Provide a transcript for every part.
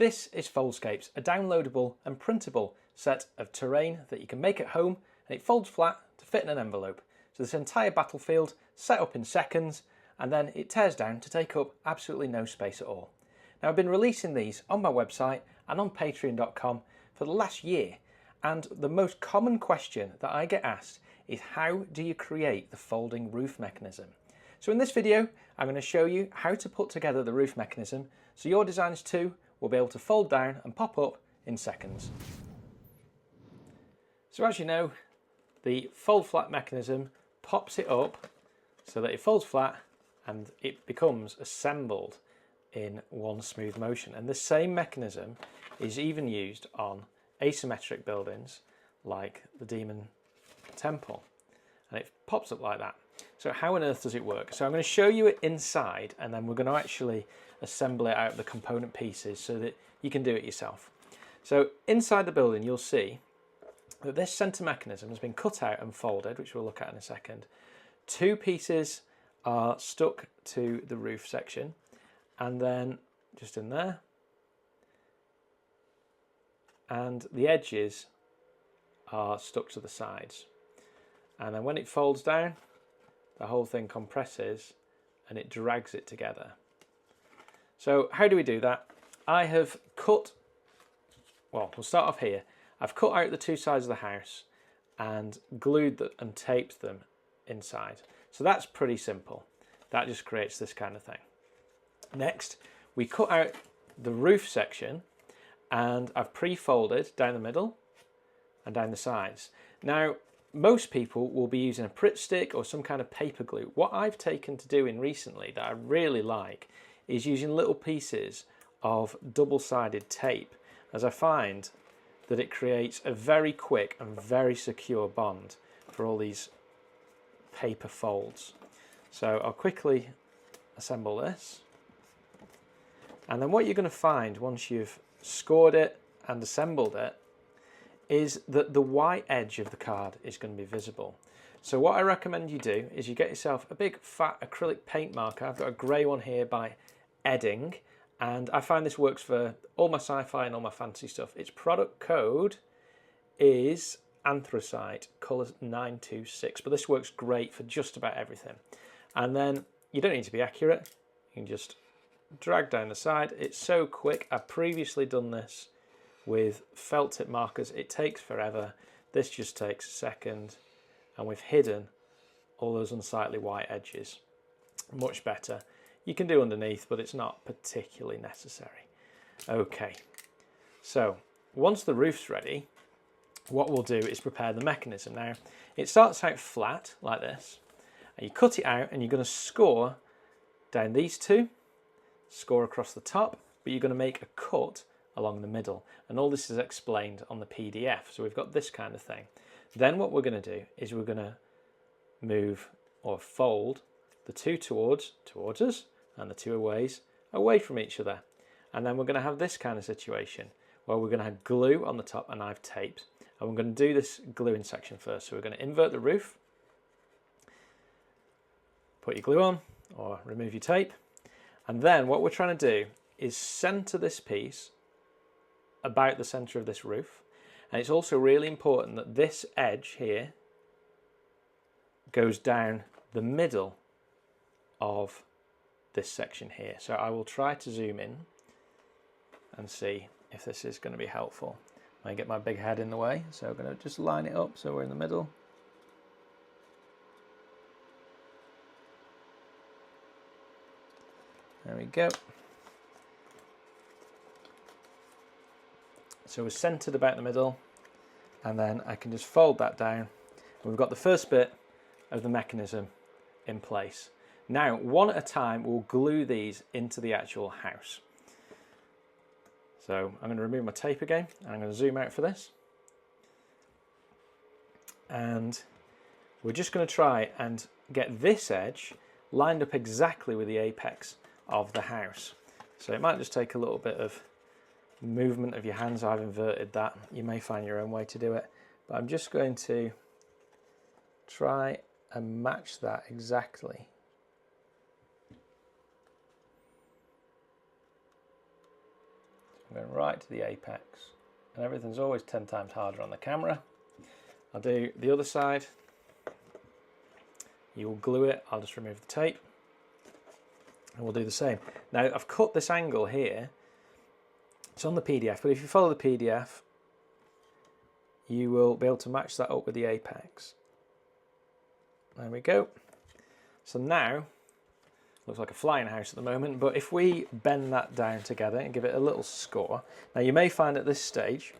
This is Foldscapes, a downloadable and printable set of terrain that you can make at home, and it folds flat to fit in an envelope. So this entire battlefield set up in seconds, and then it tears down to take up absolutely no space at all. Now, I've been releasing these on my website and on patreon.com for the last year, and the most common question that I get asked is, how do you create the folding roof mechanism? So in this video, I'm going to show you how to put together the roof mechanism so your designs too will be able to fold down and pop up in seconds. So as you know, the fold flat mechanism pops it up so that it folds flat and it becomes assembled in one smooth motion. And the same mechanism is even used on asymmetric buildings like the Demon Temple, and it pops up like that. So how on earth does it work? So I'm going to show you it inside, and then we're going to actually assemble it out of the component pieces so that you can do it yourself. So inside the building, you'll see that this center mechanism has been cut out and folded, which we'll look at in a second. Two pieces are stuck to the roof section, and then just in there, and the edges are stuck to the sides. And then when it folds down, the whole thing compresses and it drags it together. So how do we do that? I have cut, well, we'll start off here. I've cut out the two sides of the house and glued them and taped them inside. So that's pretty simple. That just creates this kind of thing. Next, we cut out the roof section, and I've pre-folded down the middle and down the sides. Now, most people will be using a Pritt stick or some kind of paper glue. What I've taken to doing recently that I really like is using little pieces of double-sided tape, as I find that it creates a very quick and very secure bond for all these paper folds. So I'll quickly assemble this. And then what you're going to find once you've scored it and assembled it is that the white edge of the card is going to be visible. So what I recommend you do is you get yourself a big fat acrylic paint marker. I've got a grey one here by Edding, and I find this works for all my sci-fi and all my fantasy stuff. Its product code is anthracite, colour 926, but this works great for just about everything. And then you don't need to be accurate, you can just drag down the side. It's so quick. I've previously done this with felt tip markers. It takes forever. This just takes a second, and we've hidden all those unsightly white edges. Much better. You can do underneath, but it's not particularly necessary. Okay, so once the roof's ready, what we'll do is prepare the mechanism. Now, it starts out flat like this, and you cut it out, and you're going to score down these two, score across the top, but you're going to make a cut along the middle, and all this is explained on the PDF. So we've got this kind of thing. Then what we're going to do is we're going to move or fold the two towards us and the two away from each other, and then we're going to have this kind of situation where we're going to have glue on the top, and I've taped, and we're going to do this gluing section first. So we're going to invert the roof, put your glue on or remove your tape, and then what we're trying to do is center this piece about the center of this roof. And it's also really important that this edge here goes down the middle of this section here. So I will try to zoom in and see if this is going to be helpful. I may get my big head in the way, so I'm going to just line it up so we're in the middle. There we go. So we're centered about the middle, and then I can just fold that down, and we've got the first bit of the mechanism in place. Now, one at a time, we'll glue these into the actual house. So I'm going to remove my tape again, and I'm going to zoom out for this. And we're just going to try and get this edge lined up exactly with the apex of the house. So it might just take a little bit of movement of your hands. I've inverted that. You may find your own way to do it, but I'm just going to try and match that exactly. I'm going right to the apex, and everything's always 10 times harder on the camera. I'll do the other side. You will glue it, I'll just remove the tape, and we'll do the same. Now I've cut this angle here, it's on the PDF, but if you follow the PDF, you will be able to match that up with the apex. There we go. So now, looks like a flying house at the moment, but if we bend that down together and give it a little score, now you may find at this stage,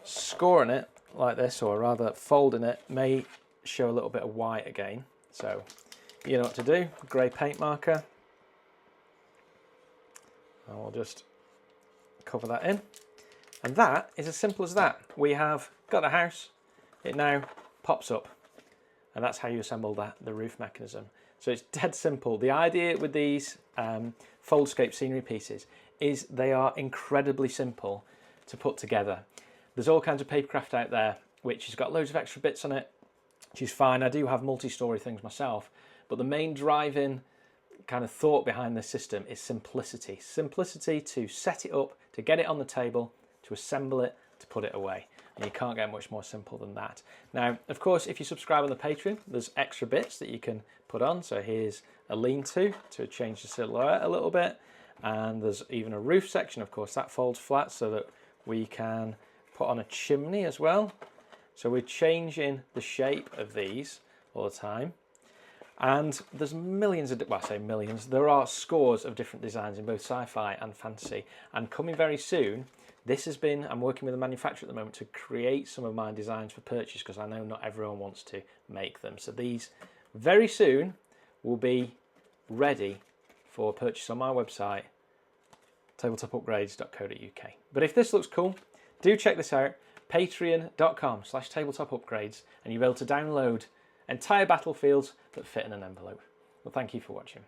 scoring it like this, or rather folding it, may show a little bit of white again. So you know what to do, grey paint marker, and we'll just cover that in. And that is as simple as that. We have got a house, it now pops up, and that's how you assemble the roof mechanism. So it's dead simple. The idea with these Foldscape scenery pieces is they are incredibly simple to put together. There's all kinds of papercraft out there which has got loads of extra bits on it, which is fine. I do have multi-story things myself, but the main driving kind of thought behind this system is simplicity. Simplicity to set it up, to get it on the table, to assemble it, to put it away. And you can't get much more simple than that. Now, of course, if you subscribe on the Patreon, there's extra bits that you can put on. So here's a lean-to change the silhouette a little bit. And there's even a roof section, of course, that folds flat so that we can put on a chimney as well. So we're changing the shape of these all the time. And there's millions of, well, I say millions, there are scores of different designs in both sci-fi and fantasy. And coming very soon, this has been, I'm working with a manufacturer at the moment to create some of my designs for purchase, because I know not everyone wants to make them. So these very soon will be ready for purchase on my website, tabletopupgrades.co.uk. But if this looks cool, do check this out, patreon.com/tabletopupgrades, and you'll be able to download entire battlefields that fit in an envelope. Well, thank you for watching.